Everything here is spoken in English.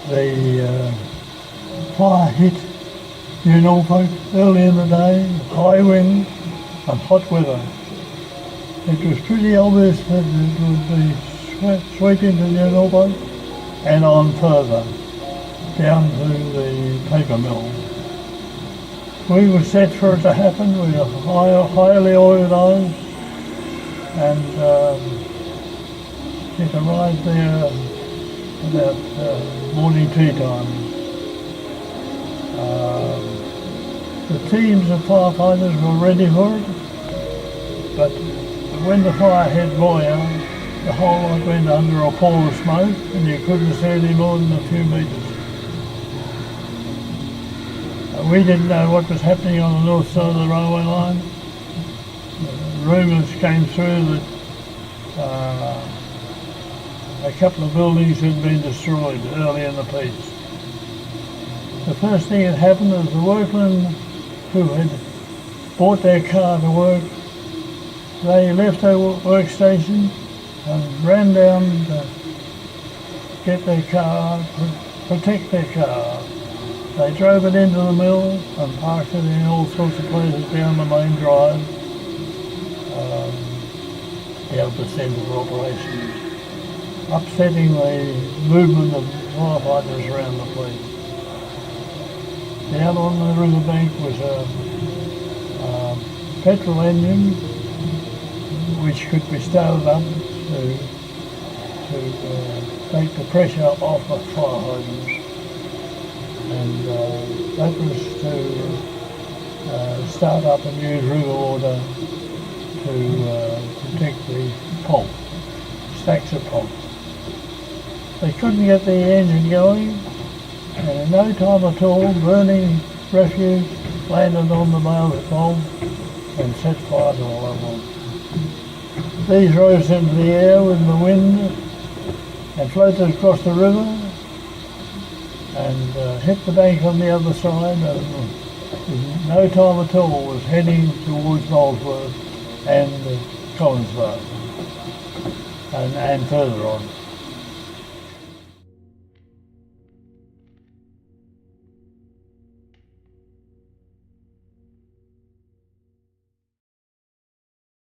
The fire hit New Norfolk early in the day, high wind and hot weather. It was pretty obvious that it would be sweeping to New Norfolk and on further, down to the paper mill. We were set for it to happen. We were highly organised, and it arrived there about morning tea time. The teams of firefighters were ready for it, but when the fire hit Moya, the whole lot went under a pall of smoke and you couldn't see any more than a few metres. We didn't know what was happening on the north side of the railway line. Rumours came through that a couple of buildings had been destroyed early in the piece. The first thing that happened was the workmen who had bought their car to work, they left their workstation and ran down to get their car, protect their car. They drove it into the mill and parked it in all sorts of places down the main drive, to be able to send it to operations, upsetting the movement of firefighters around the place. Down on the riverbank was a petrol engine which could be started up to take the pressure off of fire hydrants. And that was to start up and use river water to protect the pulp, stacks of pulp. They couldn't get the engine going, and in no time at all, burning refuse landed on the bales of pulp and set fire to all of them. These rose into the air with the wind and floated across the river and hit the bank on the other side, and in no time at all was heading towards Molesworth and Collinsville and further on.